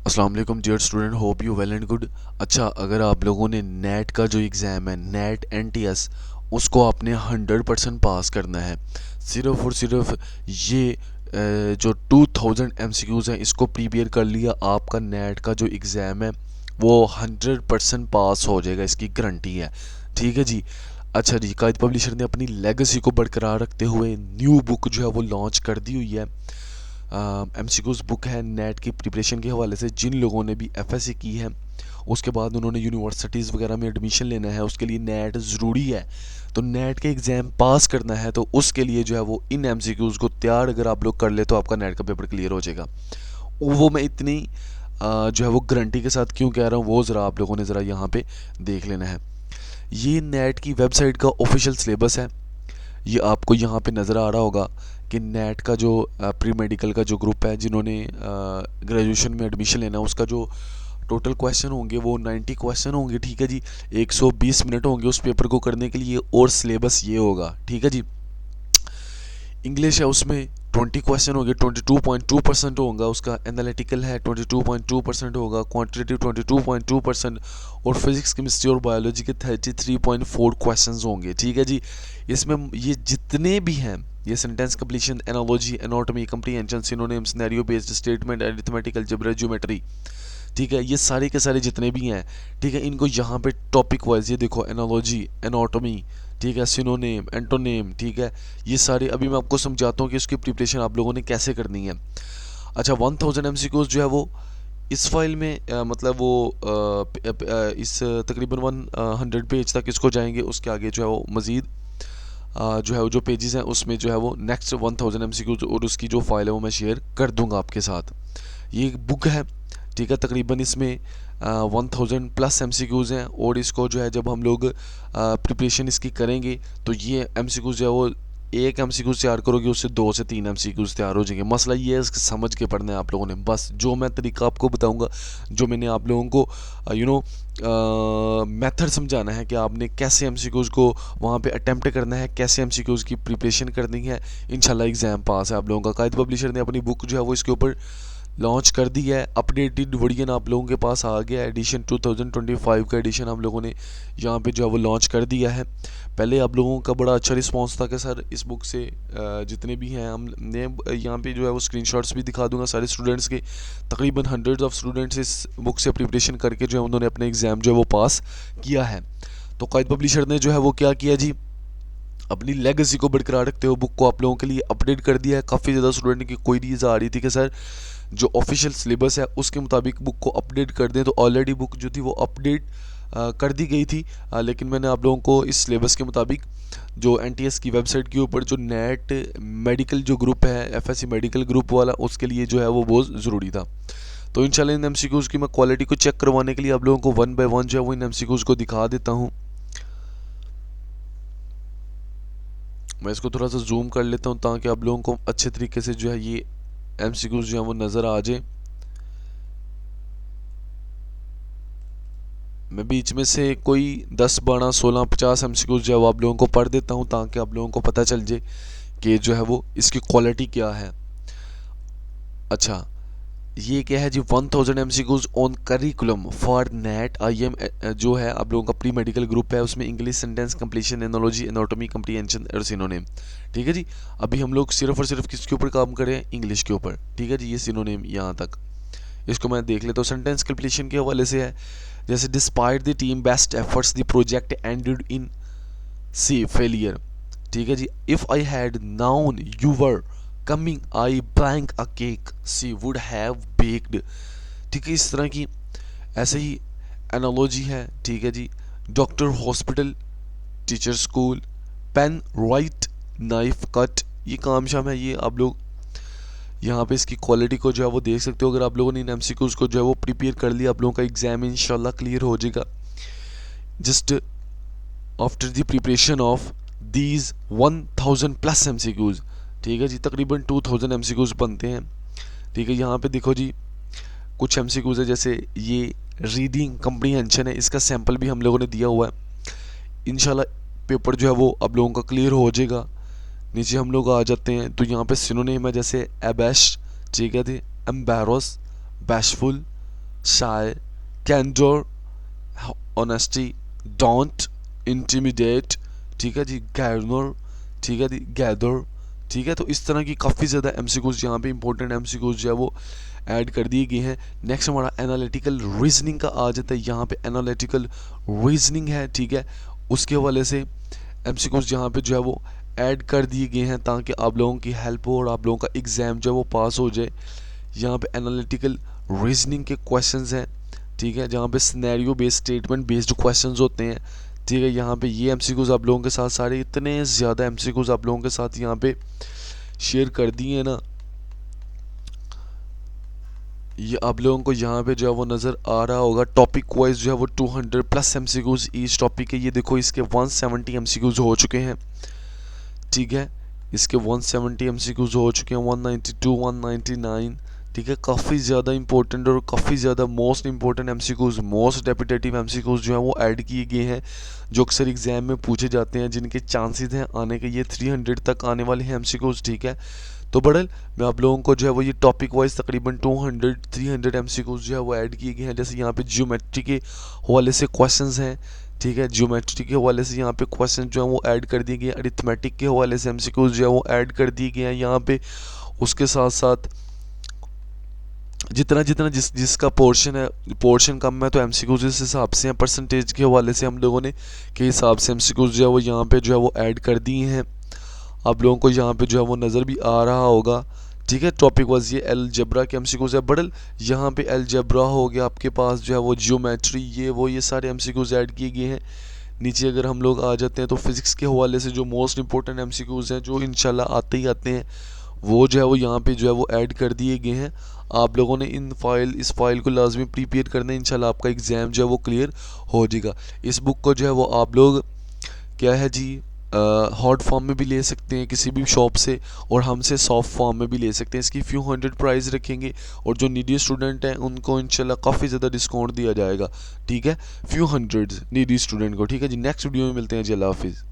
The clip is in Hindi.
अस्सलाम वालेकुम dear student, hope you well and good. अच्छा, अगर आप लोगों ने नेट का जो एग्ज़ाम है नेट NTS उसको आपने 100% पास करना है। सिर्फ और सिर्फ ये जो 2000 MCQs हैं इसको प्रिपेयर कर लिया, आपका नेट का जो एग्ज़ाम है वो 100% पास हो जाएगा, इसकी गारंटी है। ठीक है जी। अच्छा जी, कायद पब्लिशर ने अपनी लेगेसी को बरकरार रखते हुए न्यू बुक जो है वो लॉन्च कर दी हुई है। MCQs बुक है नेट की प्रिपरेशन के हवाले से। जिन लोगों ने भी FSC की है, उसके बाद उन्होंने यूनिवर्सिटीज़ वगैरह में एडमिशन लेना है, उसके लिए नेट ज़रूरी है। तो नेट के एग्ज़ाम पास करना है तो उसके लिए जो है वो इन MCQs को तैयार अगर आप लोग कर ले तो आपका नेट का पेपर क्लियर हो जाएगा। वो मैं इतनी जो है वो गारंटी के साथ क्यों कह रहा हूँ वो ज़रा आप लोगों ने ज़रा यहाँ पे देख लेना है। ये नेट की वेबसाइट का ऑफिशियल सिलेबस है। ये आपको यहाँ पे नज़र आ रहा होगा कि नेट का जो प्री मेडिकल का जो ग्रुप है, जिन्होंने ग्रेजुएशन में एडमिशन लेना है, उसका जो टोटल क्वेश्चन होंगे वो 90 क्वेश्चन होंगे। ठीक है जी। 120 मिनट होंगे उस पेपर को करने के लिए और सिलेबस ये होगा। ठीक है जी। इंग्लिश है, उसमें 20 क्वेश्चन होंगे, 22.2% होगा उसका। एनालिटिकल है 22.2% होगा। क्वांटिटेटिव 22.2%। और फिजिक्स केमिस्ट्री और बायोलॉजी के 33.4 क्वेश्चंस होंगे। ठीक है जी। इसमें ये जितने भी हैं, ये sentence completion, analogy, anatomy, comprehension, synonym, scenario based statement, arithmetic, algebra, geometry, ठीक है, ये सारे के सारे जितने भी हैं, ठीक है, इनको यहाँ पे टॉपिक वाइज ये देखो, एनालॉजी, एनाटॉमी, ठीक है, सिनोनेम, एंटोनेम, ठीक है, ये सारे अभी मैं आपको समझाता हूँ कि इसकी प्रिपरेशन आप लोगों ने कैसे करनी है। अच्छा, 1000 MCQs जो है वो इस फाइल में मतलब वो इस तकरीबन 100 पेज तक इसको जाएंगे। उसके आगे जो है वो मज़ीद जो है वो जो पेजेस हैं उसमें जो है वो नेक्स्ट 1000 MCQs और उसकी जो फाइल है वो मैं शेयर कर दूंगा आपके साथ। ये एक बुक है, ठीक है, तकरीबन इसमें 1000+ MCQs हैं। और इसको जो है जब हम लोग प्रिपरेशन इसकी करेंगे तो ये MCQs जो है वो एक MCQs तैयार करोगे उससे 2 से 3 MCQs तैयार हो जाएंगे। मसला ये है इसको समझ के पढ़ना है आप लोगों ने। बस जो मैं तरीका आपको बताऊंगा, जो मैंने आप लोगों को मेथड समझाना है कि आपने कैसे MCQs को वहाँ पे अटेम्प्ट करना है, कैसे MCQs की प्रिपरेशन करनी है। इंशाल्लाह एग्ज़ाम पास है आप लोगों का। कायद पब्लिशर ने अपनी बुक जो है वो इसके ऊपर लॉन्च कर दी है। अपडेटेड वर्जन आप लोगों के पास आ गया है। एडिशन 2025 का एडिशन हम लोगों ने यहाँ पे जो है वो लॉन्च कर दिया है। पहले आप लोगों का बड़ा अच्छा रिस्पांस था कि सर इस बुक से जितने भी हैं हमने यहाँ पे जो है वो स्क्रीनशॉट्स भी दिखा दूंगा सारे स्टूडेंट्स के। तकरीबन हंड्रेड्स ऑफ स्टूडेंट्स इस बुक से प्रिपरेशन करके जो है उन्होंने अपने एग्ज़ाम जो है वो पास किया है। तो कायद पब्लिशर ने जो है वो क्या किया जी, अपनी लेगेसी को बरकरार रखते हुए बुक को आप लोगों के लिए अपडेट कर दिया है। काफ़ी ज़्यादा स्टूडेंट की क्वेरीज आ रही थी कि सर जो ऑफिशियल सिलेबस है उसके मुताबिक बुक को अपडेट कर दें। तो ऑलरेडी बुक जो थी वो अपडेट कर दी गई थी। लेकिन मैंने आप लोगों को इस सिलेबस के मुताबिक जो NTS की वेबसाइट के ऊपर जो नेट मेडिकल जो ग्रुप है, FSC मेडिकल ग्रुप वाला, उसके लिए जो है वो बहुत ज़रूरी था। तो इंशाल्लाह इन MCQs की मैं क्वालिटी को चेक करवाने के लिए आप लोगों को 1 बाय 1 जो है वो इन MCQs को दिखा देता हूँ। मैं इसको थोड़ा सा जूम कर लेता हूँ ताकि आप लोगों को अच्छे तरीके से जो है ये MCQs जो है वो नज़र आ जाए। मैं बीच में से कोई 10 12 16 50 MCQs जो है वो आप लोगों को पढ़ देता हूँ ताकि आप लोगों को पता चल जाए कि जो है वो इसकी क्वालिटी क्या है। अच्छा, ये क्या है जी, 1000 MCQs on curriculum for net IM जो है आप लोगों का प्री मेडिकल ग्रुप है, उसमें English, sentence completion, analogy, anatomy, comprehension और सिनोनिम। ठीक है जी। अभी हम लोग सिर्फ और सिर्फ किसके ऊपर काम करें, इंग्लिश के ऊपर। ठीक है जी। ये सिनोनिम यहाँ तक, इसको मैं देख लेता हूँ। सेंटेंस कंप्लीशन के हवाले से है, जैसे despite the team best efforts the project ended in see failure. ठीक है जी। If I had known you were coming I blank a cake see would have baked. ठीक है, इस तरह की ऐसे ही एनालॉजी है। ठीक है जी। Doctor, hospital, teacher, school, pen, write, knife, cut, ये काम शाम है। ये आप लोग यहाँ पे इसकी क्वालिटी को जो है वो देख सकते हो। अगर आप लोगों ने इन MCQs को जो है वो प्रिपेयर कर लिया, आप लोगों का एग्जाम इंशाल्लाह क्लियर हो जाएगा। Just after the preparation of these 1000+ MCQs। ठीक है जी। तकरीबन 2000 MCQs बनते हैं। ठीक है, यहाँ पे देखो जी, कुछ MCQs है, जैसे ये रीडिंग कम्प्रीहेंशन है, इसका सैम्पल भी हम लोगों ने दिया हुआ है। इंशाल्लाह पेपर जो है वो आप लोगों का क्लियर हो जाएगा। नीचे हम लोग आ जाते हैं तो यहाँ पे सिनोनिम है, जैसे एबैश, ठीक है थी, embarrass, bashful, shy, candour, honesty, don't intimidate, ठीक है जी, गैरनर, ठीक है जी, गैदर, ठीक है। तो इस तरह की काफ़ी ज़्यादा एमसीक्यूज यहाँ पे इंपॉर्टेंट एमसीक्यूज जो है वो ऐड कर दिए गए हैं। नेक्स्ट हमारा एनालिटिकल रीजनिंग का आ जाता है, यहाँ पे एनालिटिकल रीजनिंग है, ठीक है। उसके हवाले से एमसीक्यूज यहाँ पे जो है वो ऐड कर दिए गए हैं ताकि आप लोगों की हेल्प हो और आप लोगों का एग्ज़ाम जो है वो पास हो जाए। यहाँ पे एनालिटिकल रीजनिंग के क्वेश्चंस हैं, ठीक है, जहाँ पे scenario based statement based questions होते हैं, ठीक है। यहाँ पे ये एमसीक्यूज आप लोगों के साथ सारे इतने ज़्यादा एमसीक्यूज आप लोगों के साथ यहाँ पे शेयर कर दिए हैं ना, ये आप लोगों को यहाँ पे जो है वो नज़र आ रहा होगा। टॉपिक वाइज जो है वो 200 प्लस एमसीक्यूज ईच टॉपिक है। ये देखो इसके 170 एमसीक्यूज हो चुके हैं, ठीक है। इसके 170 एमसीक्यूज हो चुके हैं, 192, 199, ठीक है। काफ़ी ज़्यादा इंपॉर्टेंट और काफ़ी ज़्यादा most important MCQs, most repetitive MCQs जो है वो ऐड किए गए हैं, जो अक्सर एग्जाम में पूछे जाते हैं, जिनके चांसेस हैं आने के। ये 300 तक आने वाले हैं एमसीक्यूज, ठीक है। तो बड़ल मैं आप लोगों को जो है वो ये टॉपिक वाइज तकरीबन 200-300 एमसीक्यूज जो है वो ऐड किए गए हैं। जैसे यहाँ पे ज्योमेट्री के हवाले से क्वेश्चंस हैं, ठीक है। ज्योमेट्री के हवाले से यहाँ पे क्वेश्चन जो है वो ऐड कर दिए गए हैं। अरिथमेटिक के हवाले से एमसीक्यूज जो है वो ऐड कर दिए गए हैं यहाँ पे। उसके साथ साथ जितना जितना जिसका पोर्शन है, पोर्शन कम है, तो एमसीक्यूज इस हिसाब से हैं, परसेंटेज के हवाले से हम लोगों ने के हिसाब से एमसीक्यूज जो है वो यहाँ पे जो है वो ऐड कर दिए हैं। आप लोगों को यहाँ पे जो है वो नज़र भी आ रहा होगा, ठीक है। टॉपिक वाज ये अलजेब्रा के एमसीक्यूज है। बड़ल यहाँ पे अलजेब्रा हो गया आपके पास, जो है वो जियोमेट्री, ये सारे एमसीक्यूज ऐड किए गए हैं। नीचे अगर हम लोग आ जाते हैं तो फिज़िक्स के हवाले से जो मोस्ट इंपॉर्टेंट एमसीक्यूज हैं, जो इंशाल्लाह आते ही आते हैं, वो जो है वो यहाँ पे जो है वो ऐड कर दिए गए हैं। आप लोगों ने इस फाइल को लाजमी प्रिपेयर करना है, इंशाल्लाह आपका एग्ज़ाम जो है वो क्लियर हो जाएगा। इस बुक को जो है वो आप लोग क्या है जी, हॉट फॉर्म में भी ले सकते हैं किसी भी शॉप से, और हमसे सॉफ्ट फॉर्म में भी ले सकते हैं। इसकी फ्यू हंड्रेड प्राइस रखेंगे, और जो नीडी स्टूडेंट हैं उनको इंशाल्लाह काफ़ी ज़्यादा डिस्काउंट दिया जाएगा, ठीक है। फ्यू हंड्रेड नीडी स्टूडेंट को, ठीक है जी। नेक्स्ट वीडियो में मिलते हैं जी, अल्लाह हाफिज़।